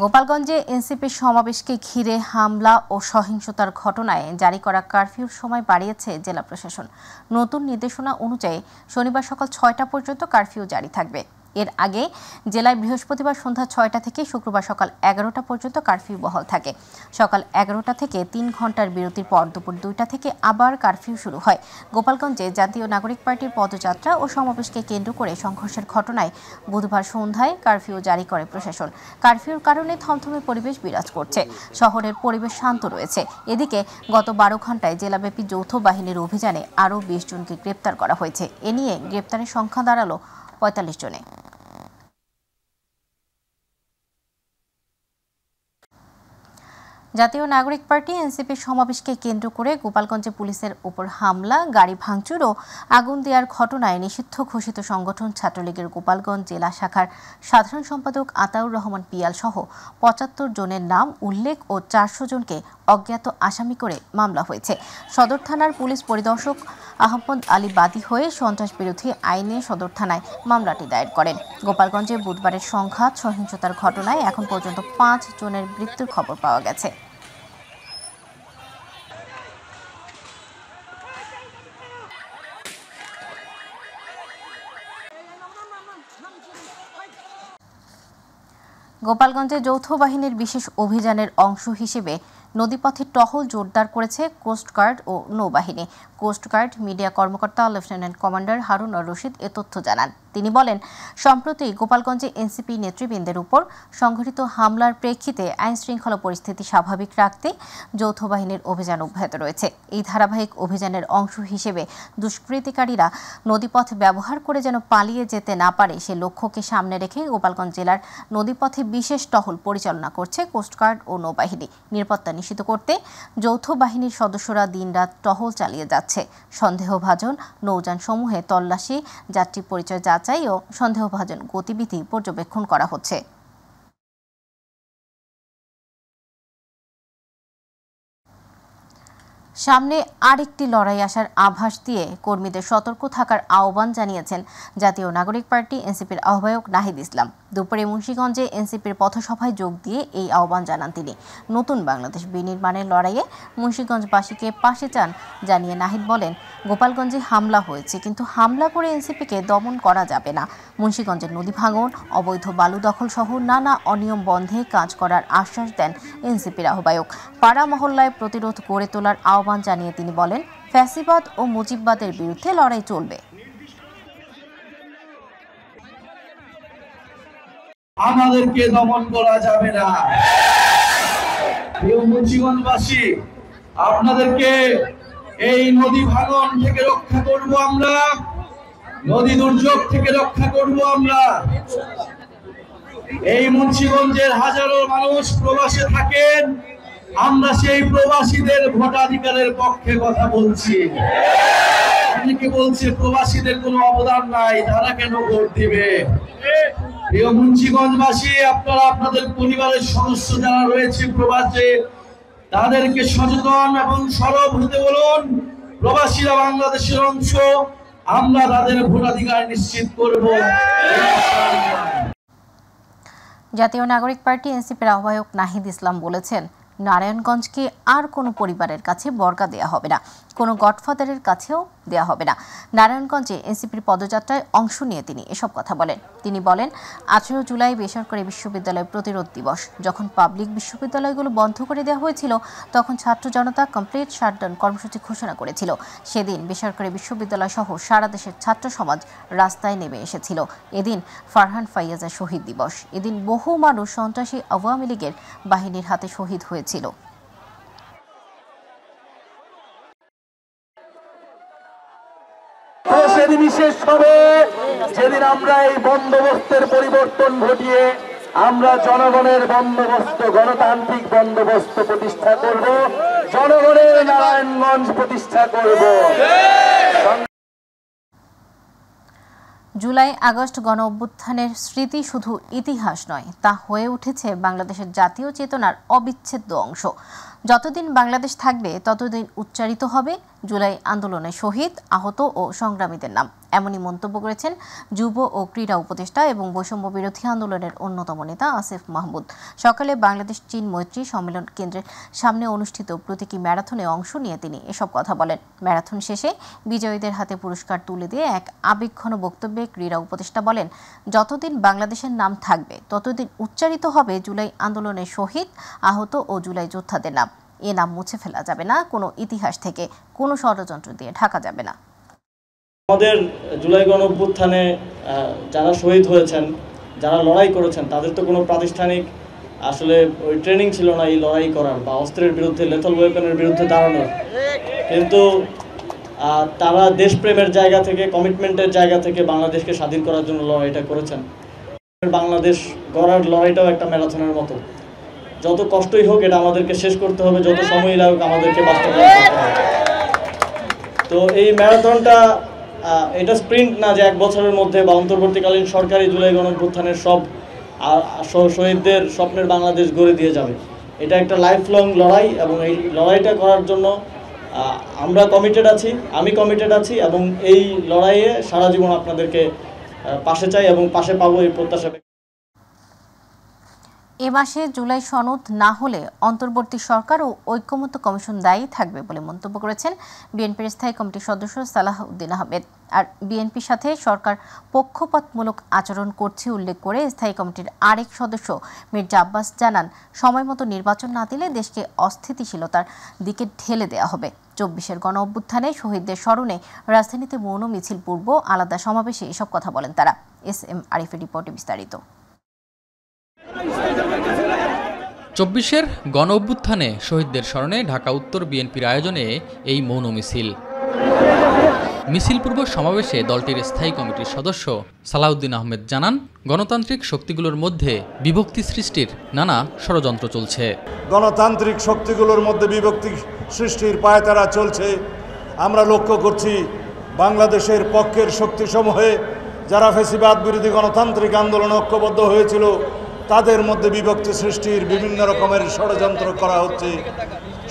গোপালগঞ্জে এনসিপির সমাবেশকে ঘিরে হামলা ও সহিংসতার ঘটনায় জারি করা কারফিউর সময় বাড়িয়েছে জেলা প্রশাসন। নতুন নির্দেশনা অনুযায়ী শনিবার সকাল ৬টা পর্যন্ত কারফিউ জারি থাকবে। এর আগে জেলায় বৃহস্পতিবার সন্ধ্যা ৬টা থেকে শুক্রবার সকাল ১১টা পর্যন্ত কারফিউ বহাল থাকে। সকাল ১১টা থেকে ৩ ঘন্টার বিরতির পর দুপুর ২টা থেকে আবার কারফিউ শুরু হয়। গোপালগঞ্জে জাতীয় নাগরিক পার্টির পদযাত্রা ও সমাবেশকে কেন্দ্র করে সংঘর্ষের ঘটনায় বুধবার সন্ধ্যায় কারফিউ জারি করে প্রশাসন। কারফিউর কারণে থমথমে পরিবেশ বিরাজ করছে। শহরের পরিবেশ শান্ত রয়েছে। এদিকে গত ১২ ঘন্টায় জেলাব্যাপী যৌথ বাহিনীর অভিযানে আরও ২০ জনকে গ্রেপ্তার করা হয়েছে। এ নিয়ে গ্রেপ্তারের সংখ্যা দাঁড়ালো ৪৫ জনে। জাতীয় নাগরিক পার্টি এনসিপির সমাবেশকে কেন্দ্র করে গোপালগঞ্জে পুলিশের উপর হামলা, গাড়ি ভাঙচুর ও আগুন দেওয়ার ঘটনায় নিষিদ্ধ ঘোষিত সংগঠন ছাত্রলীগের গোপালগঞ্জ জেলা শাখার সাধারণ সম্পাদক আতাউর রহমান পিয়াল সহ ৭৫ জনের নাম উল্লেখ ও ৪০০ জনকে অজ্ঞাত আসামি করে মামলা হয়েছে। সদর থানার পুলিশ পরিদর্শক আহমদ আলী বাদী হয়ে সন্ত্রাস বিরোধী আইনে সদর থানায় মামলাটি দায়ের করেন। গোপালগঞ্জে বুধবারের সংঘাত সহিংসতার ঘটনায় এখন পর্যন্ত ৫ জনের মৃত্যুর খবর পাওয়া গেছে। গোপালগঞ্জে যৌথ বাহিনীর বিশেষ অভিযানের অংশ হিসেবে নদীপথে টহল জোরদার করেছে কোস্টগার্ড ও নৌবাহিনী। কোস্টগার্ড মিডিয়া কর্মকর্তা লেফটেন্যান্ট কমান্ডার হারুন রশিদ এ তথ্য জানান। তিনি বলেন, সম্প্রতি গোপালগঞ্জে এনসিপি নেতৃবৃন্দের উপর সংঘটিত হামলার প্রেক্ষিতে আইনশৃঙ্খলা পরিস্থিতি স্বাভাবিক রাখতে যৌথ বাহিনীর অভিযান অব্যাহত রয়েছে। এই ধারাবাহিক অভিযানের অংশ হিসেবে দুষ্কৃতিকারীরা নদীপথ ব্যবহার করে যেন পালিয়ে যেতে না পারে সে লক্ষ্যকে সামনে রেখে গোপালগঞ্জ জেলার নদীপথে বিশেষ টহল পরিচালনা করছে কোস্টগার্ড ও নৌবাহিনী। নিরাপত্তা নিশ্চিত করতে যৌথ বাহিনীর সদস্যরা দিনরাত টহল চালিয়ে যাচ্ছে। সন্দেহভাজন নৌযান সমূহে তল্লাশি, যাত্রী পরিচয় যাচাই ও সন্দেহভাজন গতিবিধি পর্যবেক্ষণ করা হচ্ছে। সামনে আরেকটি লড়াই আসার আভাস দিয়ে কর্মীদের সতর্ক থাকার আহ্বান জানিয়েছেন জাতীয় নাগরিক পার্টি এনসিপির আহ্বায়ক নাহিদ ইসলাম। দুপুরে মুন্সিগঞ্জে এনসিপির পথসভায় যোগ দিয়ে এই আহ্বান জানান তিনি। নতুন বাংলাদেশ বিনির্মাণের লড়াইয়ে মুন্সিগঞ্জবাসীকে পাশে চান জানিয়ে নাহিদ বলেন, গোপালগঞ্জে হামলা হয়েছে, কিন্তু হামলা করে এনসিপিকে দমন করা যাবে না। মুন্সিগঞ্জের নদী ভাঙন, অবৈধ বালু দখল সহ নানা অনিয়ম বন্ধে কাজ করার আশ্বাস দেন এনসিপির আহ্বায়ক। পাড়া মহল্লায় প্রতিরোধ গড়ে তোলার আহ্বান জানিয়ে তিনি বলেন, ফ্যাসিবাদ ও মুজিববাদের বিরুদ্ধে লড়াই চলবে। আমাদেরকে দমন করা যাবে না। প্রিয় মুন্সিগঞ্জবাসী, আপনাদেরকে এই নদী ভাঙন থেকে রক্ষা করব আমরা, নদী দুর্যোগ থেকে রক্ষা করব আমরা। এই মুন্সিগঞ্জের হাজারো মানুষ প্রবাসে থাকেন, আমরা সেই প্রবাসীদের ভোটাধিকারের পক্ষে কথা বলছি। অনেকে বলছে প্রবাসীদের কোনো অবদান নাই, তারা কেন ভোট দিবে? প্রিয় মুন্সিগঞ্জবাসী, আপনারা আপনাদের পরিবারের সদস্য যারা রয়েছে প্রবাসে, তাদেরকে সচেতন এবং সরব হতে বলুন। প্রবাসীরা বাংলাদেশের অংশ, আমরা তাদের ভোটাধিকার নিশ্চিত করব। জাতীয় নাগরিক পার্টি এনসিপির আহ্বায়ক নাহিদ ইসলাম বলেছেন, নারায়ণগঞ্জকে আর কোনো পরিবারের কাছে বর্গা দেয়া হবে না, কোনো গডফাদারের কাছেও দেয়া হবে না। নারায়ণগঞ্জে এনসিপির পদযাত্রায় অংশ নিয়ে তিনি এসব কথা বলেন। তিনি বলেন, 18 জুলাই বেসরকারি বিশ্ববিদ্যালয় প্রতিরোধ দিবস। যখন পাবলিক বিশ্ববিদ্যালয়গুলো বন্ধ করে দেওয়া হয়েছিল, তখন ছাত্র জনতা কমপ্লিট শাটডাউন কর্মসূচি ঘোষণা করেছিল। সেদিন বেসরকারি বিশ্ববিদ্যালয় সহ সারা দেশের ছাত্র সমাজ রাস্তায় নেমে এসেছিল। এদিন ফারহান ফাইয়াজের শহীদ দিবস। এদিন বহু মানুষ সন্ত্রাসী আওয়ামী লীগের বাহিনীর হাতে শহীদ হয়েছিল। সেদিন বিশেষ হবে যেদিন আমরা এই বন্দোবস্তের পরিবর্তন ঘটিয়ে আমরা জনগণের বন্দোবস্ত, গণতান্ত্রিক বন্দোবস্ত প্রতিষ্ঠা করব, জনগণের নারায়ণগঞ্জ প্রতিষ্ঠা করব। জুলাই আগস্ট গণ অভ্যুত্থানের স্মৃতি শুধু ইতিহাস নয়, তা হয়ে উঠেছে বাংলাদেশের জাতীয় চেতনার অবিচ্ছেদ্য অংশ। যতদিন বাংলাদেশ থাকবে ততদিন উচ্চারিত হবে জুলাই আন্দোলনে শহীদ, আহত ও সংগ্রামীদের নাম। এমনই মন্তব্য করেছেন যুব ও ক্রীড়া উপদেষ্টা এবং বৈষম্য বিরোধী আন্দোলনের অন্যতম নেতা আসিফ মাহমুদ। সকালে বাংলাদেশ চীন মৈত্রী সম্মেলন কেন্দ্রের সামনে অনুষ্ঠিত প্রতীকী ম্যারাথনে অংশ নিয়ে তিনি এসব কথা বলেন। ম্যারাথন শেষে বিজয়ীদের হাতে পুরস্কার তুলে দিয়ে এক আবেগঘন বক্তব্যে ক্রীড়া উপদেষ্টা বলেন, যতদিন বাংলাদেশের নাম থাকবে ততদিন উচ্চারিত হবে জুলাই আন্দোলনের শহীদ, আহত ও জুলাই যোদ্ধাদের নাম। এ নাম মুছে ফেলা যাবে না, কোনো ইতিহাস থেকে, কোনো ষড়যন্ত্র দিয়ে ঢাকা যাবে না। আমাদের জুলাই গণঅভ্যুত্থানে যারা শহীদ হয়েছেন, যারা লড়াই করেছেন, তাদের তো কোনো প্রাতিষ্ঠানিক আসলে ওই ট্রেনিং ছিল না এই লড়াই করার বা অস্ত্রের বিরুদ্ধে, লেথাল ওয়েপনের বিরুদ্ধে দাঁড়ানোর। কিন্তু তারা দেশপ্রেমের জায়গা থেকে, কমিটমেন্টের জায়গা থেকে বাংলাদেশকে স্বাধীন করার জন্য লড়াইটা করেছেন। বাংলাদেশ গড়ার লড়াইটাও একটা ম্যারাথনের মতো। যত কষ্টই হোক এটা আমাদেরকে শেষ করতে হবে, যত সময় লাগুক আমাদেরকে বাস্তবায়ন করতে হবে। তো এই ম্যারাথনটা এটা স্প্রিন্ট না যে 1 বছরের মধ্যে বা অন্তর্বর্তীকালীন সরকারি জুলাই গণঅভ্যুত্থানের সব শহীদদের স্বপ্নের বাংলাদেশ গড়ে দিয়ে যাবে। এটা একটা লাইফ লং লড়াই এবং এই লড়াইটা করার জন্য আমরা কমিটেড আছি, আমি কমিটেড আছি এবং এই লড়াইয়ে সারা জীবন আপনাদেরকে পাশে চাই এবং পাশে পাবো এই প্রত্যাশা। এ মাসে জুলাই সনদ না হলে অন্তর্বর্তী সরকার ও ঐক্যমত্য কমিশন দায়ী থাকবে বলে মন্তব্য করেছেন বিএনপির স্থায়ী কমিটির সদস্য সালাহউদ্দিন আহমেদ। আর বিএনপির সাথে সরকার পক্ষপাতমূলক আচরণ করছে উল্লেখ করে স্থায়ী কমিটির আরেক সদস্য মির্জা আব্বাস জানান, সময়মতো নির্বাচন না দিলে দেশকে অস্থিতিশীলতার দিকে ঠেলে দেওয়া হবে। 24-এর গণ অভ্যুত্থানে শহীদদের স্মরণে রাজধানীতে মৌন মিছিল পূর্ব আলাদা সমাবেশে এসব কথা বলেন তারা। SM আরিফের রিপোর্টে বিস্তারিত। 24-এর গণ অভ্যুত্থানে শহীদদের স্মরণে ঢাকা উত্তর বিএনপির আয়োজনে এই মৌন মিছিল। মিছিল পূর্ব সমাবেশে দলটির স্থায়ী কমিটির সদস্য সালাউদ্দিন আহমেদ জানান, গণতান্ত্রিক শক্তিগুলোর মধ্যে বিভক্তি সৃষ্টির নানা ষড়যন্ত্র চলছে। গণতান্ত্রিক শক্তিগুলোর মধ্যে বিভক্তি সৃষ্টির পায়তারা চলছে। আমরা লক্ষ্য করছি বাংলাদেশের পক্ষের শক্তিসমূহে যারা ফ্যাসিবাদ বিরোধী গণতান্ত্রিক আন্দোলন ঐক্যবদ্ধ হয়েছিল তাদের মধ্যে বিভক্তি সৃষ্টির বিভিন্ন রকমের ষড়যন্ত্র করা হচ্ছে।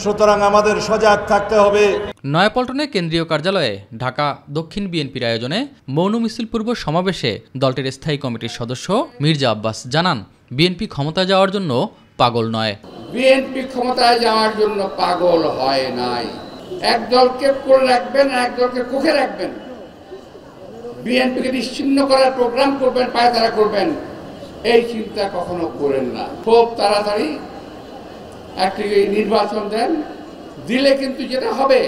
সুতরাং আমাদের সজাগ থাকতে হবে। নয়াপল্টনে কেন্দ্রীয় কার্যালয়ে ঢাকা দক্ষিণ বিএনপির আয়োজনে মৌন মিছিল পূর্ব সমাবেশে দলটির স্থায়ী কমিটির সদস্য মির্জা আব্বাস জানান, বিএনপি ক্ষমতায় যাওয়ার জন্য পাগল নয়। বিএনপি ক্ষমতায় যাওয়ার জন্য পাগল হয় নাই। এক দলকে করে রাখবেন, এক দলকে কুখে রাখবেন, বিএনপিকে নিশ্চিহ্ন করার প্রোগ্রাম করবেন, পায়তারা করবেন, এই চিন্তা কখনো করেন না। খুব তাড়াতাড়ি একটি নির্বাচন দেন, দিলে কিন্তু যেটা হবে,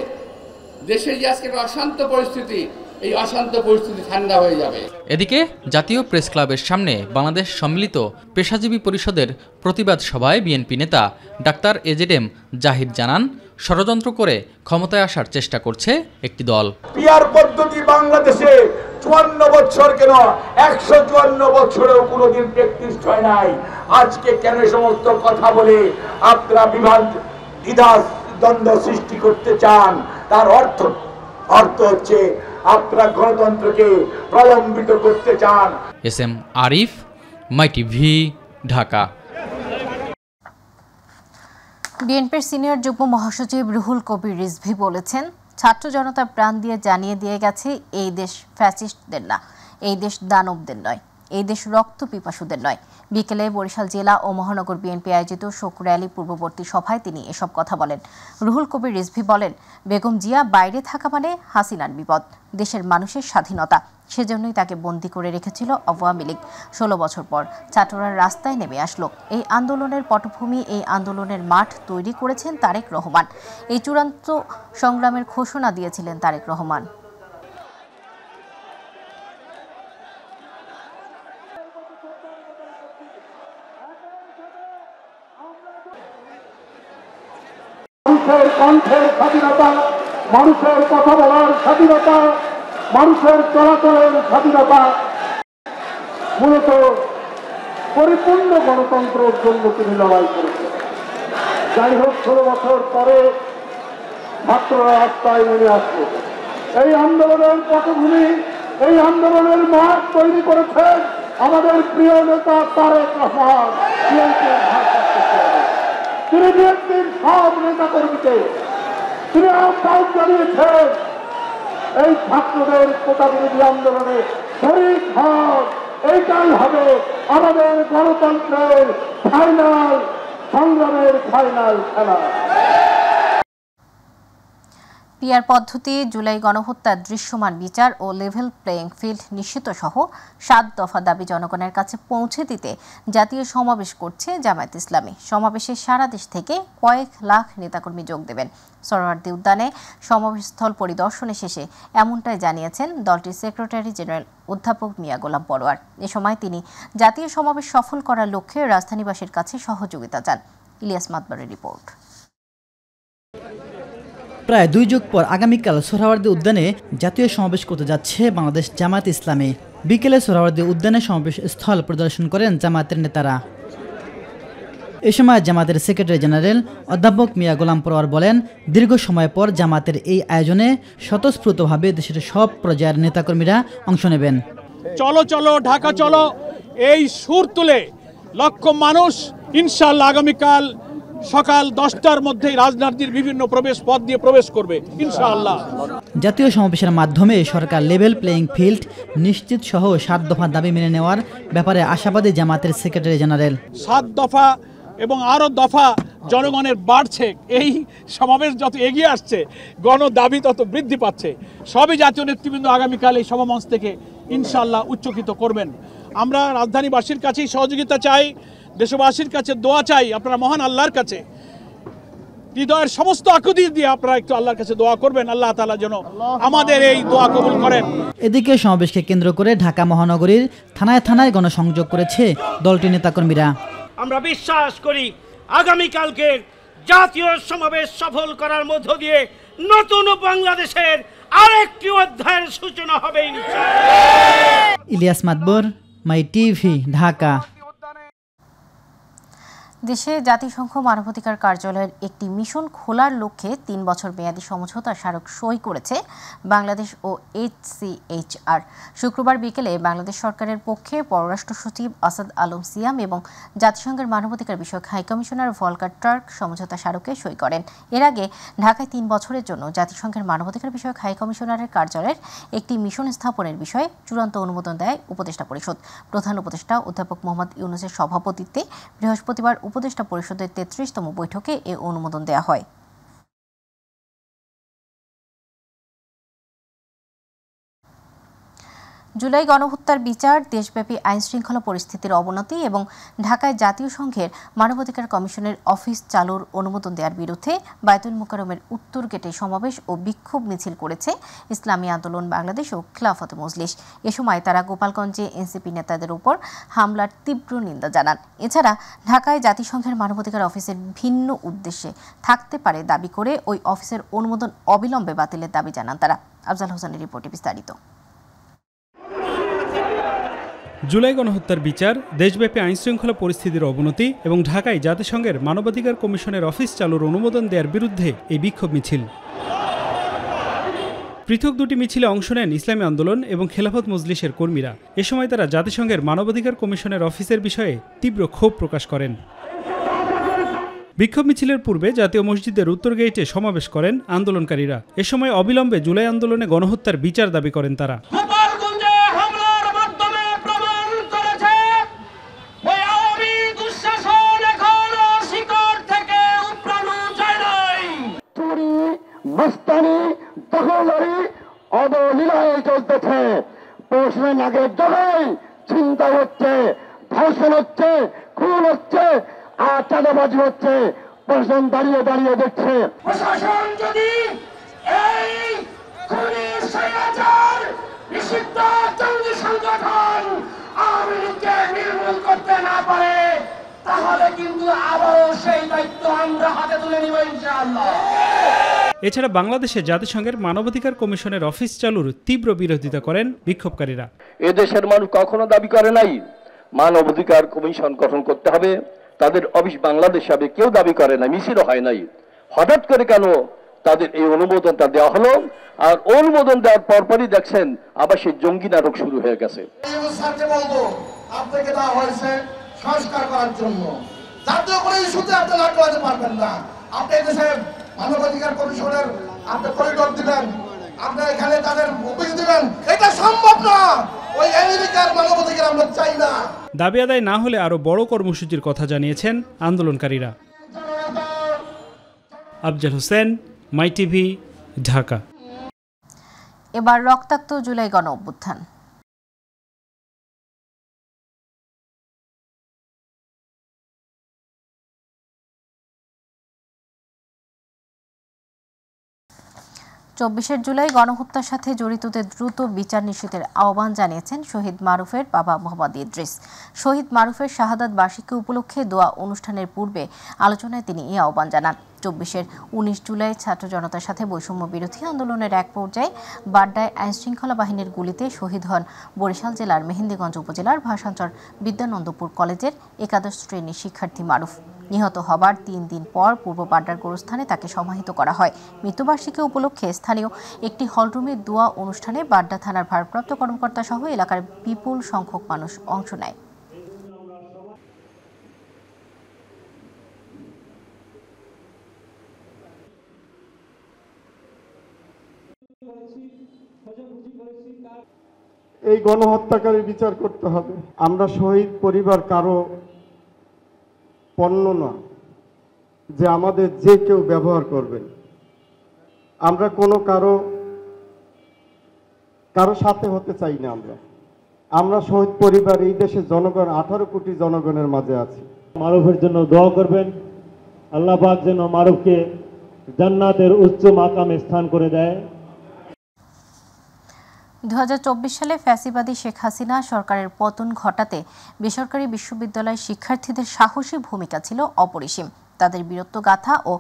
দেশে যে আজকে অশান্ত পরিস্থিতি, এই অশান্ত পরিস্থিতি ঠান্ডা হয়ে যাবে। এদিকে জাতীয় প্রেস ক্লাবের সামনে বাংলাদেশ সম্মিলিত পেশাজীবী পরিষদের প্রতিবাদ সভায় বিএনপি নেতা ডাক্তার AZM জাহিদ জানান, ষড়যন্ত্র করে ক্ষমতায় আসার চেষ্টা করছে একটি দল। পিআর পদ্ধতি বাংলাদেশে 54 বছর কেন 154 বছরেও কোনোদিন প্র্যাকটিস হয় নাই। আজকে কেন সমস্ত কথা বলে আপনারা দ্বিধা দ্বন্দ্ব সৃষ্টি করতে চান? তার অর্থ হচ্ছে আপনারা গণতন্ত্রকে প্রলম্বিত করতে চান। SM আরিফ, মাই টিভি, ঢাকা। বিএনপির সিনিয়র যুগ্ম মহাসচিব রুহুল কবির রিজভী বলেছেন, ছাত্র জনতা প্রাণ দিয়ে জানিয়ে দিয়ে গেছে এই দেশ ফ্যাসিস্টদের না, এই দেশ দানবদের নয়, এই দেশ রক্ত পিপাসুদের নয়। বিকেলে বরিশাল জেলা ও মহানগর বিএনপি আয়োজিত শোক র্যালি পূর্ববর্তী সভায় তিনি এসব কথা বলেন। রুহুল কবির রিজভী বলেন, বেগম জিয়া বাইরে থাকা মানে হাসিনার বিপদ, দেশের মানুষের স্বাধীনতা, সেজন্যই তাকে বন্দী করে রেখেছিল আওয়ামী লীগ। 16 বছর পর ছাত্ররা রাস্তায় নেমে আসলো। এই আন্দোলনের পটভূমি, এই আন্দোলনের মাঠ তৈরি করেছেন তারেক রহমান। এই চূড়ান্ত সংগ্রামের ঘোষণা দিয়েছিলেন তারেক রহমান। মানুষের কণ্ঠের স্বাধীনতা, মানুষের কথা বলার স্বাধীনতা, মানুষের চলাচলের স্বাধীনতা, মূলত পরিপূর্ণ গণতন্ত্রের জন্য তিনি লড়াই করেছেন। যাই হোক, 16 বছর পরে ছাত্ররা রাস্তায় নেমে আসলো। এই আন্দোলনের পটভূমি, এই আন্দোলনের মাঠ তৈরি করেছেন আমাদের প্রিয় নেতা তারেক রহমান। তিনি বিএনপির সব নেতা কর্মীকে তিনি আহ্বান জানিয়েছেন, এই ছাত্রদের কোটা বিরোধী আন্দোলনে শরীক হন। এইটাই হবে আমাদের গণতন্ত্রের ফাইনাল সংগ্রামের ফাইনাল খেলা। পিআর পদ্ধতি, জুলাই গণহত্যার দৃশ্যমান বিচার ও লেভেল প্লেইং ফিল্ড নিশ্চিত সহ ৭ দফা দাবি জনগণের কাছে পৌঁছে দিতে জাতীয় সমাবেশ করছে জামায়াত ইসলামী। সমাবেশে সারা দেশ থেকে কয়েক লাখ নেতাকর্মী যোগ দেবেন। সোহরাওয়ার্দী উদ্যানে সমাবেশস্থল পরিদর্শনে শেষে এমনটাই জানিয়েছেন দলটির সেক্রেটারি জেনারেল অধ্যাপক মিয়া গোলাম পরোয়ার। এ সময় তিনি জাতীয় সমাবেশ সফল করার লক্ষ্যে রাজধানীবাসীর কাছে সহযোগিতা চান। ইলিয়াস মাতবারের রিপোর্ট। প্রায় ২ যুগ পর আগামীকাল সোহরাওয়ার্দী উদ্যানে জাতীয় সমাবেশ করতে যাচ্ছে বাংলাদেশ জামায়াত ইসলামী। বিকেলে সোহরাওয়ার্দী উদ্যানে সমাবেশ স্থল পরিদর্শন করেন জামায়াতের নেতারা। এ সময় জামায়াতের সেক্রেটারি জেনারেল অধ্যাপক মিয়া গোলাম পরোয়ার বলেন, দীর্ঘ সময় পর জামায়াতের এই আয়োজনে স্বতঃস্ফূর্তভাবে দেশের সব পর্যায়ের নেতাকর্মীরা অংশ নেবেন। চলো চলো ঢাকা চলো, এই সুর তুলে লক্ষ মানুষ ইনশাআল্লাহ আগামীকাল সকাল 10টার মধ্যেই রাজধানীর বিভিন্ন প্রবেশ পথ দিয়ে প্রবেশ করবে ইনশাআল্লাহ। জাতীয় সমাবেশের মাধ্যমে সরকার লেভেল প্লেইং ফিল্ড নিশ্চিত সহ ৭ দফা দাবি মেনে নেওয়ার ব্যাপারে আশাবাদী জামায়াতের সেক্রেটারি জেনারেল। ৭ দফা এবং আরও দফা জনগণের বাড়ছে। এই সমাবেশ যত এগিয়ে আসছে গণ দাবি তত বৃদ্ধি পাচ্ছে। সবই জাতীয় নেতৃবৃন্দ আগামীকাল এই সমাবেশ থেকে ইনশাআল্লাহ উচ্চকিত করবেন। আমরা রাজধানীবাসীর কাছেই সহযোগিতা চাই, দেশবাসীর কাছে দোয়া চাই। আপনারা মহান আল্লাহর কাছে হৃদয়ের সমস্ত আকুতি দিয়ে আপনারা একটু আল্লাহর কাছে দোয়া করবেন, আল্লাহ তাআলা যেন আমাদের এই দোয়া কবুল করেন। এদিকে সমাবেশকে কেন্দ্র করে ঢাকা মহানগরীর থানায় থানায় গণসংযোগ করেছে দলটির নেতাকর্মীরা। আমরা বিশ্বাস করি আগামীকালকে জাতীয় সমাবেশ সফল করার মধ্য দিয়ে নতুন বাংলাদেশের আরেকটি অধ্যায়ের সূচনা হবে ইনশাআল্লাহ। ইলিয়াস মাতবর, মাই টিভি, ঢাকা। দেশে জাতিসংঘ মানবাধিকার কার্যালয়ের একটি মিশন খোলার লক্ষ্যে 3 বছর মেয়াদী সমঝোতা স্মারক সই করেছে বাংলাদেশ ও এইচসিএইচআর। শুক্রবার বিকেলে বাংলাদেশ সরকারের পক্ষে পররাষ্ট্র সচিব আসাদ আলম সিয়াম এবং জাতিসংঘের মানবাধিকার বিষয়ক হাইকমিশনার ভলকার টার্ক সমঝোতা স্মারকে সই করেন। এর আগে ঢাকায় 3 বছরের জন্য জাতিসংঘের মানবাধিকার বিষয়ক হাইকমিশনারের কার্যালয়ের একটি মিশন স্থাপনের বিষয়ে চূড়ান্ত অনুমোদন দেয় উপদেষ্টা পরিষদ। প্রধান উপদেষ্টা অধ্যাপক মোহাম্মদ ইউনূসের সভাপতিত্বে বৃহস্পতিবার উপদেষ্টা পরিষদের 33তম বৈঠকে এ অনুমোদন দেয়া হয়। জুলাই গণহত্যার বিচার, দেশব্যাপী আইনশৃঙ্খলা পরিস্থিতির অবনতি এবং ঢাকায় জাতীয় সংঘের মানবাধিকার কমিশনের অফিস চালুর অনুমোদন দেওয়ার বিরুদ্ধে বায়তুল মোকাররমের উত্তর গেটে সমাবেশ ও বিক্ষোভ মিছিল করেছে ইসলামী আন্দোলন বাংলাদেশ ও খিলাফত মজলিস। এ সময় তারা গোপালগঞ্জে এনসিপি নেতাদের উপর হামলার তীব্র নিন্দা জানান। এছাড়া ঢাকায় জাতিসংঘের মানবাধিকার অফিসের ভিন্ন উদ্দেশ্যে থাকতে পারে দাবি করে ওই অফিসের অনুমোদন অবিলম্বে বাতিলের দাবি জানান তারা। আফজাল হোসেনের রিপোর্টে বিস্তারিত। জুলাই গণহত্যার বিচার, দেশব্যাপী আইনশৃঙ্খলা পরিস্থিতির অবনতি এবং ঢাকায় জাতিসংঘের মানবাধিকার কমিশনের অফিস চালুর অনুমোদন দেওয়ার বিরুদ্ধে এই বিক্ষোভ মিছিল। পৃথক দুটি মিছিলে অংশ নেন ইসলামী আন্দোলন এবং খেলাফত মজলিসের কর্মীরা। এ সময় তারা জাতিসংঘের মানবাধিকার কমিশনের অফিসের বিষয়ে তীব্র ক্ষোভ প্রকাশ করেন। বিক্ষোভ মিছিলের পূর্বে জাতীয় মসজিদের উত্তর গেইটে সমাবেশ করেন আন্দোলনকারীরা। এ সময় অবিলম্বে জুলাই আন্দোলনে গণহত্যার বিচার দাবি করেন তারা। মস্তানি দখলদারি অবলীলায় চলতেছে। প্রশ্নের আগে যখন চিন্তা হচ্ছে, ধর্ষণ হচ্ছে, খুন হচ্ছে আর চাঁদাবাজি হচ্ছে, প্রশাসন দাঁড়িয়ে দাঁড়িয়ে দেখছে। প্রশাসন যদি এই খুনি স্বৈরাচার নিষিদ্ধ জঙ্গি সংগঠন আওয়ামী লীগকে নির্মূল করতে না পারে, তাহলে কিন্তু আবারও সেই দায়িত্ব আমরা হাতে তুলে নিব ইনশাআল্লাহ। এছাড়া বাংলাদেশে জাতিসংঘের মানবাধিকার কমিশনের অফিস চালুর তীব্র বিরোধিতা করেন বিক্ষোভকারীরা। এদেশের মানুষ কখনো দাবি করে নাই মানবাধিকার কমিশন গঠন করতে হবে, তাদের অফিস বাংলাদেশে হবে, কেউ দাবি করে না, মিছিল হয় নাই। হঠাৎ করে কেন তাদের এই অনুমোদনটা দেওয়া হলো? আর অনুমোদন দেওয়ার পরপরই দেখছেন আবার সেই জঙ্গি নাটক শুরু হয়ে গেছে। আপনাকে দেওয়া হয়েছে সংস্কার করার জন্য, জাতীয় করে ইস্যুতে আপনি নাক গলাতে পারবেন না। আপনি দেশে মানবাধিকার কমিশনের আপনি করিডোর দিলেন, আপনারা এখানে তাদের অফিস দিবেন, এটা সম্ভব না। ওই আমেরিকার মানবাধিকার আমরা চাই না। দাবি আদায় না হলে আরও বড় কর্মসূচির কথা জানিয়েছেন আন্দোলনকারীরা। আফজাল হোসেন, মাই টিভি, ঢাকা। এবার রক্তাক্ত জুলাই গণ অভ্যুত্থান। চব্বিশের জুলাই গণহত্যার সাথে জড়িতদের দ্রুত বিচার নিশ্চিতের আহ্বান জানিয়েছেন শহীদ মারুফের বাবা মোহাম্মদ ইদ্রিস। শহীদ মারুফের শাহাদাত বার্ষিকী উপলক্ষে দোয়া অনুষ্ঠানের পূর্বে আলোচনায় তিনি এই আহ্বান জানান। ২৪ জুলাই ছাত্র জনতার সাথে বৈষম্য বিরোধী আন্দোলনের এক পর্যায়ে বাড্ডায় আইনশৃঙ্খলা বাহিনীর গুলিতে শহীদ হন বরিশাল জেলার মেহেন্দিগঞ্জ উপজেলার ভাষাঞ্চল বিদ্যানন্দপুর কলেজের একাদশ শ্রেণীর শিক্ষার্থী মারুফ। নিহত হবার ৩ দিন পর পূর্ব বাড্ডার গোরস্থানে তাকে সমাহিত করা হয়। মৃত্যুবার্ষিকী উপলক্ষে স্থানীয় একটি হলরুমে দোয়া অনুষ্ঠানে বাড্ডা থানার ভারপ্রাপ্ত কর্মকর্তা সহ এলাকার বিপুল সংখ্যক মানুষ অংশ নেয়। এই গণহত্যাকারীর বিচার করতে হবে। আমরা শহীদ পরিবার কারো পণ্য না যে আমাদের যে কেউ ব্যবহার করবেন। আমরা কোনো কারো সাথে হতে চাই না। আমরা শহীদ পরিবার, এই দেশের জনগণ 18 কোটি জনগণের মাঝে আছি। মারুফের জন্য দোয়া করবেন, আল্লাহ পাক যেন মারুফকে জান্নাতের উচ্চ মাকামে স্থান করে দেয়। ২০২৪ সালে ফ্যাসিবাদী শেখ হাসিনা সরকারের পতন ঘটাতে বেসরকারি বিশ্ববিদ্যালয়ের শিক্ষার্থীদের সাহসী ভূমিকা ছিল অপরিসীম। তাদের বীরত্বগাথা ও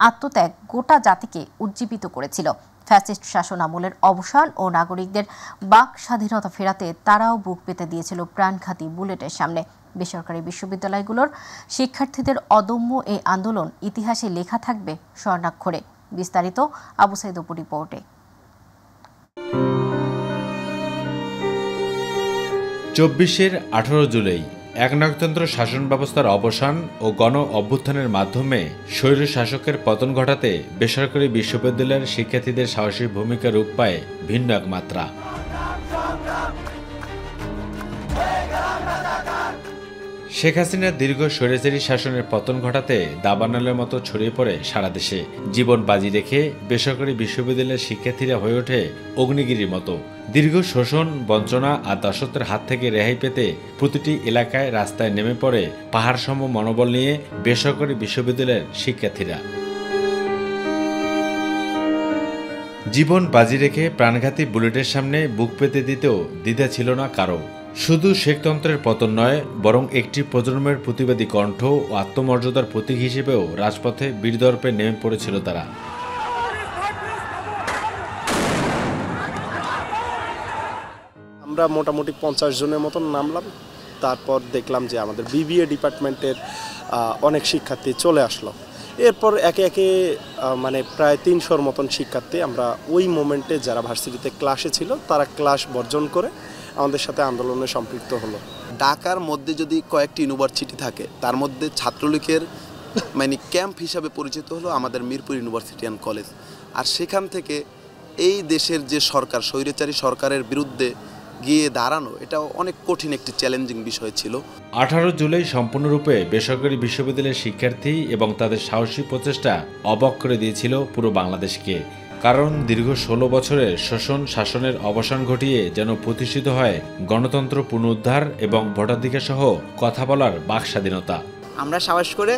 আত্মত্যাগ গোটা জাতিকে উজ্জীবিত করেছিল। ফ্যাসিস্ট শাসন আমলের অবসান ও নাগরিকদের বাক স্বাধীনতা ফেরাতে তারাও বুক পেতে দিয়েছিল প্রাণঘাতী বুলেটের সামনে। বেসরকারি বিশ্ববিদ্যালয়গুলোর শিক্ষার্থীদের অদম্য এই আন্দোলন ইতিহাসে লেখা থাকবে স্বর্ণাক্ষরে। বিস্তারিত আবু সাইদ অপুর রিপোর্টে। ২৪ 18 জুলাই একনায়কতন্ত্র শাসন ব্যবস্থার অবসান ও গণ অভ্যুত্থানের মাধ্যমে স্বৈর শাসকের পতন ঘটাতে বেসরকারি বিশ্ববিদ্যালয়ের শিক্ষার্থীদের সাহসী ভূমিকা রূপ পায় ভিন্ন এক মাত্রা। শেখ হাসিনার দীর্ঘ স্বৈরাচারী শাসনের পতন ঘটাতে দাবানলের মতো ছড়িয়ে পড়ে সারা দেশে। জীবন বাজি রেখে বেসরকারি বিশ্ববিদ্যালয়ের শিক্ষার্থীরা হয়ে ওঠে অগ্নিগিরির মতো। দীর্ঘ শোষণ, বঞ্চনা আর দাসত্বের হাত থেকে রেহাই পেতে প্রতিটি এলাকায় রাস্তায় নেমে পড়ে পাহাড়সম মনোবল নিয়ে বেসরকারি বিশ্ববিদ্যালয়ের শিক্ষার্থীরা। জীবন বাজি রেখে প্রাণঘাতী বুলেটের সামনে বুক পেতে দিতেও দ্বিধা ছিল না কারো। শুধু শেখতন্ত্রের পতন নয়, বরং একটি প্রজন্মের প্রতিবাদী কণ্ঠ ও আত্মমর্যাদার প্রতীক হিসেবেও রাজপথে বীরদর্পে নেমে পড়েছিল তারা। আমরা মোটামুটি 50 জনের মতন নামলাম। তারপর দেখলাম যে আমাদের বিবিএ ডিপার্টমেন্টের অনেক শিক্ষার্থী চলে আসলো। এরপর একে একে মানে প্রায় 300-র মতন শিক্ষার্থী আমরা ওই মোমেন্টে যারা ভার্সিটিতে ক্লাসে ছিল তারা ক্লাস বর্জন করে আমাদের সাথে আন্দোলনে সম্পৃক্ত হলো। ঢাকার মধ্যে যদি কয়েকটি ইউনিভার্সিটি থাকে তার মধ্যে ছাত্রলীগের মানে ক্যাম্প হিসাবে পরিচিত হলো আমাদের মিরপুর ইউনিভার্সিটি অ্যান্ড কলেজ। আর সেখান থেকে এই দেশের যে সরকার, স্বৈরাচারী সরকারের বিরুদ্ধে গিয়ে দাঁড়ানো, এটা অনেক কঠিন একটি চ্যালেঞ্জিং বিষয় ছিল। 18 জুলাই সম্পূর্ণরূপে বেসরকারি বিশ্ববিদ্যালয়ের শিক্ষার্থী এবং তাদের সাহসী প্রচেষ্টা অবাক করে দিয়েছিল পুরো বাংলাদেশকে। কারণ দীর্ঘ 16 বছরের শোষণ শাসনের অবসান ঘটিয়ে যেন প্রতিষ্ঠিত হয় গণতন্ত্র পুনরুদ্ধার এবং ভোটাধিকার সহ কথা বলার বাক স্বাধীনতা। আমরা সাহস করে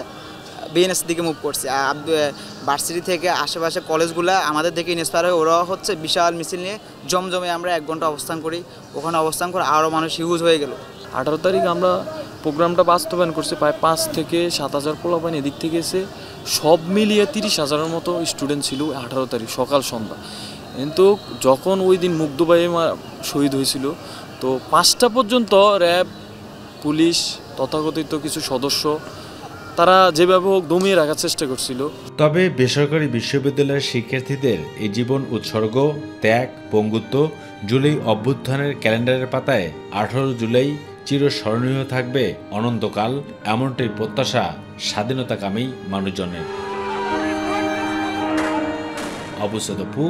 বিএনএস দিকে মুভ করছি। ভার্সিটি থেকে আশেপাশে কলেজগুলো আমাদের দিকে ইন্সপায়ার হয়ে ওরা হচ্ছে বিশাল মিছিল নিয়ে জমজমে আমরা 1 ঘন্টা অবস্থান করি। ওখানে অবস্থান করে আরও মানুষ হিউজ হয়ে গেল। 18 তারিখ আমরা প্রোগ্রামটা বাস্তবায়ন করছি। প্রায় 5 থেকে 7,000 পোলাপাইন এদিক থেকে এসে সব মিলিয়ে 30,000-এর মতো স্টুডেন্ট ছিল 18 তারিখ সকাল সন্ধ্যা। কিন্তু যখন ওই দিন মুগ্ধভাই শহীদ হয়েছিল, তো 5টা পর্যন্ত র্যাব, পুলিশ, তথাকথিত কিছু সদস্য তারা যেভাবে হোক দমিয়ে রাখার চেষ্টা করছিল। তবে বেসরকারি বিশ্ববিদ্যালয়ের শিক্ষার্থীদের এই জীবন উৎসর্গ, ত্যাগ, পঙ্গুত্ব জুলাই অভ্যুত্থানের ক্যালেন্ডারের পাতায় 18 জুলাই চিরস্মরণীয় থাকবে অনন্তকাল, এমনটাই প্রত্যাশা স্বাধীনতাকামী মানুষজনের। আবু সাইদ অপু,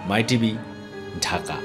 মাই টিভি, ঢাকা।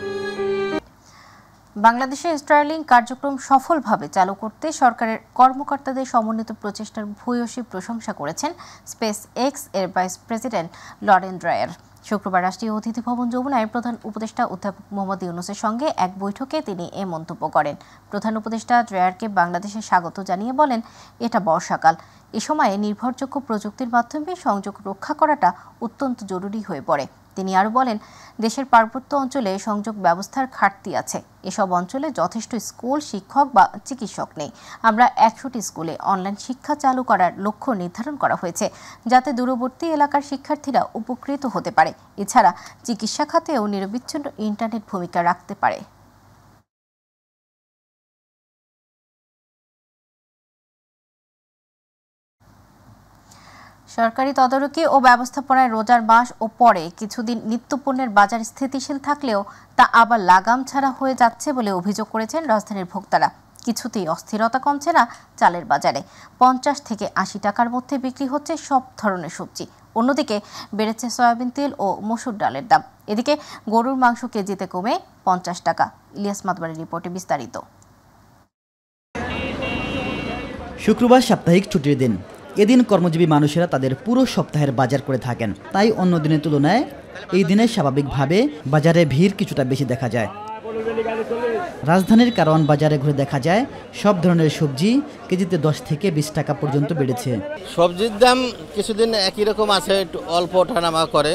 বাংলাদেশে স্টারলিং কার্যক্রম সফলভাবে চালু করতে সরকারের কর্মকর্তাদের সমন্বিত প্রচেষ্টার ভূয়সী প্রশংসা করেছেন স্পেস এক্স এর ভাইস প্রেসিডেন্ট লরেন ড্রায়ার। শুক্রবার রাষ্ট্রীয় অতিথি ভবন যমুনায় প্রধান উপদেষ্টা অধ্যাপক মোহাম্মদ ইউনূসের সঙ্গে এক বৈঠকে তিনি এ মন্তব্য করেন। প্রধান উপদেষ্টা ড্রায়ারকে বাংলাদেশে স্বাগত জানিয়ে বলেন, এটা বর্ষাকাল, এ সময়ে নির্ভরযোগ্য প্রযুক্তির মাধ্যমে সংযোগ রক্ষা করাটা অত্যন্ত জরুরি হয়ে পড়ে। তিনি আরও বলেন, দেশের পার্বত্য অঞ্চলে সংযোগ ব্যবস্থার ঘাটতি আছে। এসব অঞ্চলে যথেষ্ট স্কুল, শিক্ষক বা চিকিৎসক নেই। আমরা 100টি স্কুলে অনলাইন শিক্ষা চালু করার লক্ষ্য নির্ধারণ করা হয়েছে, যাতে দূরবর্তী এলাকার শিক্ষার্থীরা উপকৃত হতে পারে। এছাড়া চিকিৎসা খাতেও নিরবিচ্ছিন্ন ইন্টারনেট ভূমিকা রাখতে পারে। সরকারি তদারকি ও ব্যবস্থাপনায় রোজার মাস ও পরে কিছুদিন নিত্যপণ্যের বাজার স্থিতিশীল থাকলেও তা আবার লাগাম ছাড়া হয়ে যাচ্ছে বলে অভিযোগ করেছেন রাজধানীর ভোক্তারা। কিছুতেই অস্থিরতা কমছে না চালের বাজারে। 50 থেকে 80 টাকার মধ্যে বিক্রি হচ্ছে সব ধরনের সবজি। অন্যদিকে বেড়েছে সয়াবিন তেল ও মসুর ডালের দাম। এদিকে গরুর মাংস কেজিতে কমে 50 টাকা। ইলিয়াস মাতবারের রিপোর্টে বিস্তারিত। শুক্রবার সাপ্তাহিক ছুটির দিন। এদিন কর্মজীবী মানুষেরা তাদের পুরো সপ্তাহের বাজার করে থাকেন, তাই অন্য দিনের তুলনায় এই দিনে স্বাভাবিকভাবে বাজারে ভিড় কিছুটা বেশি দেখা যায়। রাজধানীর কারওয়ান বাজারে ঘুরে দেখা যায় সব ধরনের সবজি কেজিতে 10 থেকে 20 টাকা পর্যন্ত বেড়েছে। সবজির দাম কিছুদিন একই রকম আছে, একটু অল্প ওঠানামা করে,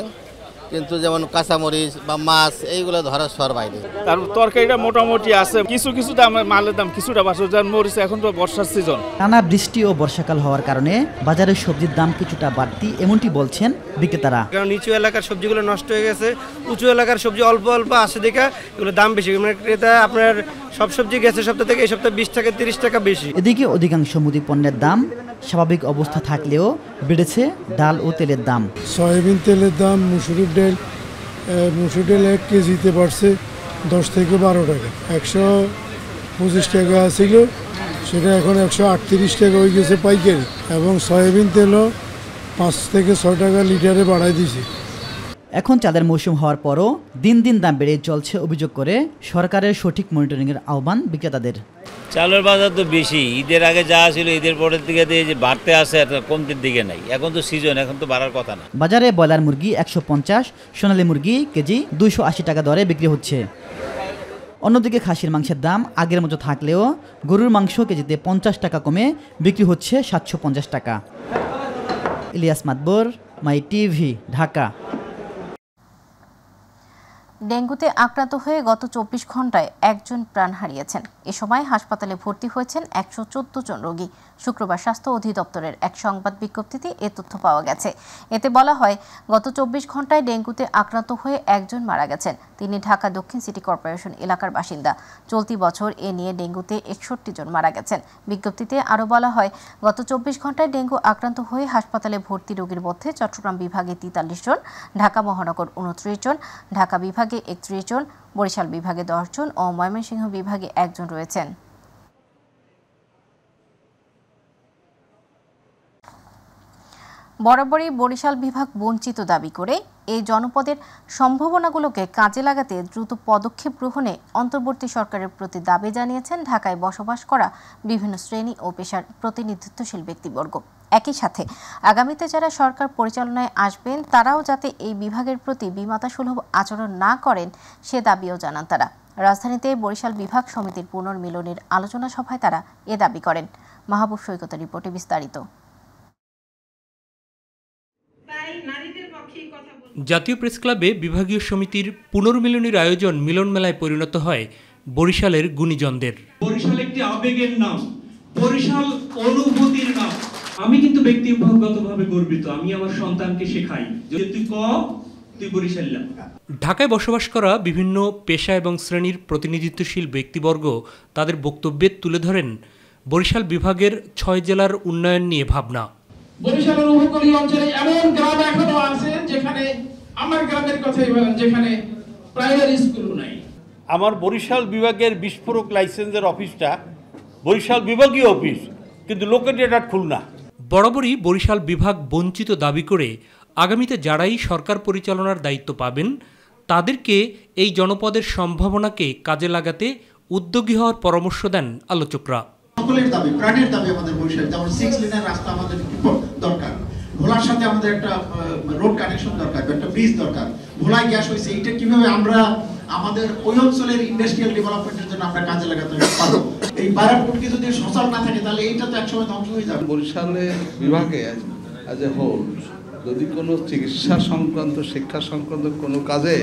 কিন্তু যেমন কাঁচামরিচ বা মাছ এইগুলো ধরা সর বাইরে। তার তরকারিটা মোটামুটি আছে, কিছু কিছু দাম মালের দাম কিছুটা বাড়ছে, যেমন মরিচ এখন তো বর্ষার সিজন। টানা বৃষ্টি ও বর্ষাকাল হওয়ার কারণে বাজারের সবজির দাম কিছুটা বাড়তি, এমনটি বলছেন বিক্রেতারা। কারণ নিচু এলাকার সবজিগুলো নষ্ট হয়ে গেছে, উঁচু এলাকার সবজি অল্প অল্প আসে দেখা এগুলো দাম বেশি। ক্রেতা আপনার সব সবজি গেছে সপ্তাহ থেকে এই সপ্তাহে 20 থেকে 30 টাকা বেশি। এদিকে অধিকাংশ মুদি পণ্যের দাম স্বাভাবিক অবস্থা থাকলেও বেড়েছে ডাল ও তেলের দাম। সয়াবিন তেলের দাম, মুসুর ডাল 1 কেজিতে বাড়ছে 10 থেকে 12 টাকা। 125 টাকা ছিল, সেটা এখন 138 টাকা হয়ে গেছে পাইকারি। এবং সয়াবিন তেলও 5 থেকে 6 টাকা লিটারে বাড়াই দিয়েছে। এখন চাঁদের মৌসুম হওয়ার পরও দিন দিন দাম বেড়ে চলছে অভিযোগ করে সরকারের সঠিক মনিটরিংয়ের আহ্বান বিক্রেতাদের। চালের বাজার তো বেশি, ঈদের আগে যা ছিল ঈদের পরের দিকে যে বাড়তে আসে, কমতির দিকে নাই। এখন তো সিজন, এখন তো বাড়ার কথা না। বাজারে ব্রয়লার মুরগি 150, সোনালী মুরগি কেজি 280 টাকা দরে বিক্রি হচ্ছে। অন্যদিকে খাসির মাংসের দাম আগের মতো থাকলেও গরুর মাংস কেজিতে 50 টাকা কমে বিক্রি হচ্ছে 750 টাকা। ইলিয়াস মাতবর, মাই টিভি, ঢাকা। ডেঙ্গুতে আক্রান্ত হয়ে গত 24 ঘন্টায় একজন প্রাণ হারিয়েছেন। এ সময় হাসপাতালে ভর্তি হয়েছেন 114 জন রোগী। শুক্রবার স্বাস্থ্য অধিদপ্তরের এক সংবাদ বিজ্ঞপ্তিতে এ তথ্য পাওয়া গেছে। এতে বলা হয়, গত 24 ঘন্টায় ডেঙ্গুতে আক্রান্ত হয়ে একজন মারা গেছেন। তিনি ঢাকা দক্ষিণ সিটি কর্পোরেশন এলাকার বাসিন্দা। চলতি বছর এ নিয়ে ডেঙ্গুতে 61 জন মারা গেছেন। বিজ্ঞপ্তিতে আরও বলা হয়, গত 24 ঘন্টায় ডেঙ্গু আক্রান্ত হয়ে হাসপাতালে ভর্তি রোগীর মধ্যে চট্টগ্রাম বিভাগে 43 জন, ঢাকা মহানগর 29 জন, ঢাকা বিভাগে 31 জন, বরিশাল বিভাগে 10 জন ও ময়মনসিংহ বিভাগে 1 জন রয়েছেন। বরাবরই বরিশাল বিভাগ বঞ্চিত দাবি করে এই জনপদের সম্ভাবনাগুলোকে কাজে লাগাতে দ্রুত পদক্ষেপ গ্রহণে অন্তর্বর্তী সরকারের প্রতি দাবি জানিয়েছেন ঢাকায় বসবাস করা বিভিন্ন শ্রেণী ও পেশার প্রতিনিধিত্বশীল ব্যক্তিবর্গ। একই সাথে আগামীতে যারা সরকার পরিচালনায় আসবেন তারাও যাতে এই বিভাগের প্রতি বিমাতাসুলভ আচরণ না করেন সে দাবিও জানান তারা। রাজধানীতে বরিশাল বিভাগ সমিতির পুনর্মিলনের আলোচনা সভায় তারা এ দাবি করেন। মাহবুব সৈকতের রিপোর্টে বিস্তারিত। জাতীয় প্রেস ক্লাবে বিভাগীয় সমিতির পুনর্মিলনীর আয়োজন মিলন মেলায় পরিণত হয় বরিশালের গুণীজনদের। বরিশাল একটি আবেগের নাম, বরিশাল অনুভূতির নাম। আমি কিন্তু ব্যক্তিগতভাবে গর্বিত, আমি আমার সন্তানকে শেখাই যে তুই তুই বরিশাল্লা। ঢাকায় বসবাস করা বিভিন্ন পেশা এবং শ্রেণীর প্রতিনিধিত্বশীল ব্যক্তিবর্গ তাদের বক্তব্যে তুলে ধরেন বরিশাল বিভাগের 6 জেলার উন্নয়ন নিয়ে ভাবনা। বরিশালের উপকূলীয় অঞ্চলে এমন গ্রাম এখনো আছে যেখানে, আমার গ্রামের কথাই বলেন, যেখানে প্রাইমারি স্কুল নাই। আমার বরিশাল বিভাগের বিস্ফোরক লাইসেন্সের অফিসটা বরিশাল বিভাগীয় অফিস, কিন্তু লোকেটেড খুলনা। বরাবরই বরিশাল বিভাগ বঞ্চিত দাবি করে আগামীতে যারাই সরকার পরিচালনার দায়িত্ব পাবেন তাদেরকে এই জনপদের সম্ভাবনাকে কাজে লাগাতে উদ্যোগী হওয়ার পরামর্শ দেন আলোচকরা। সকলের দাবি, প্রাণের দাবি আমাদের বরিশাল, যেমন 6 লেনের রাস্তা আমাদের দরকার, ভোলার সাথে আমাদের একটা রোড কানেকশন দরকার, একটা ব্রিজ দরকার। ভোলায় গ্যাস হয়েছে, এটা কিভাবে আমরা আমাদের ওই অঞ্চলের ইন্ডাস্ট্রিয়াল ডেভেলপমেন্টের জন্য আমরা কাজে লাগাতে পারবো। এই বারাপুরকে যদি সচল না থাকে তাহলে এইটা তো একসময় ধ্বংস হয়ে যাবে। বরিশালের বিভাগে অ্যাজ এ হোল যদি কোনো চিকিৎসা সংক্রান্ত, শিক্ষা সংক্রান্ত কোনো কাজে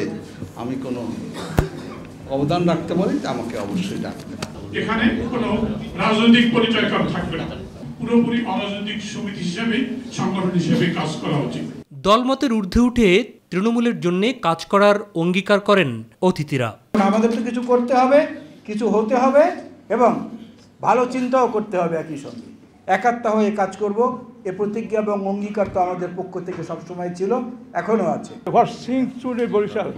আমি কোনো অবদান রাখতে পারি, তা আমাকে অবশ্যই ডাকবে। এখানে কোনো রাজনৈতিক পরিচয় থাকবে না, পুরোপুরি অরাজনৈতিক সমিতি হিসেবে, সংগঠন হিসেবে কাজ করা উচিত। দলমতের ঊর্ধ্বে উঠে তৃণমূলের জন্য কাজ করার অঙ্গীকার করেন অতিথিরা। আমাদের তো কিছু করতে হবে, কিছু হতে হবে এবং ভালো চিন্তাও করতে হবে। একই সঙ্গে একাত্তা হয়ে কাজ করব, এ প্রতিজ্ঞা এবং অঙ্গীকার তো আমাদের পক্ষ থেকে সবসময় ছিল, এখনও আছে। What thinks today Barishal,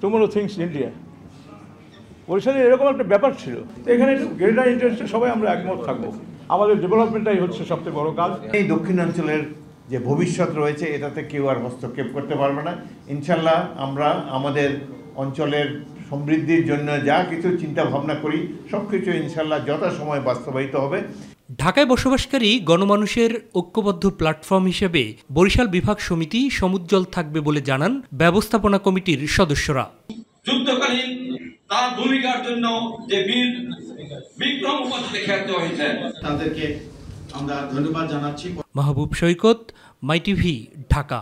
tomorrow thinks India. বরিশালে এরকম একটা ব্যাপার ছিল, এখানে গ্রেটার ইন্টারেস্টে সবাই আমরা একমত থাকবো। আমাদের ডেভেলপমেন্টটাই হচ্ছে সবচেয়ে বড় কাজ। এই দক্ষিণাঞ্চলের যে ভবিষ্যৎ রয়েছে, এটাতে কেউ আর হস্তক্ষেপ করতে পারবে না। ইনশাল্লাহ আমরা আমাদের অঞ্চলের সমৃদ্ধির জন্য যা কিছু চিন্তা ভাবনা করি, সব কিছু ইনশাল্লাহ যথাসময়ে বাস্তবায়িত হবে। ঢাকায় বসবাসকারী গণমানুষের ঐক্যবদ্ধ প্ল্যাটফর্ম হিসেবে বরিশাল বিভাগ সমিতি সমুজ্জ্বল থাকবে বলে জানান ব্যবস্থাপনা কমিটির সদস্যরা। যুদ্ধকালীন তার ভূমিকার জন্য যে বীর বিক্রম উপাধিতে খ্যাত হয়েছে, তাদেরকে আমরা ধন্যবাদ জানাচ্ছি। মাহবুব সৈকত, মাই টিভি, ঢাকা।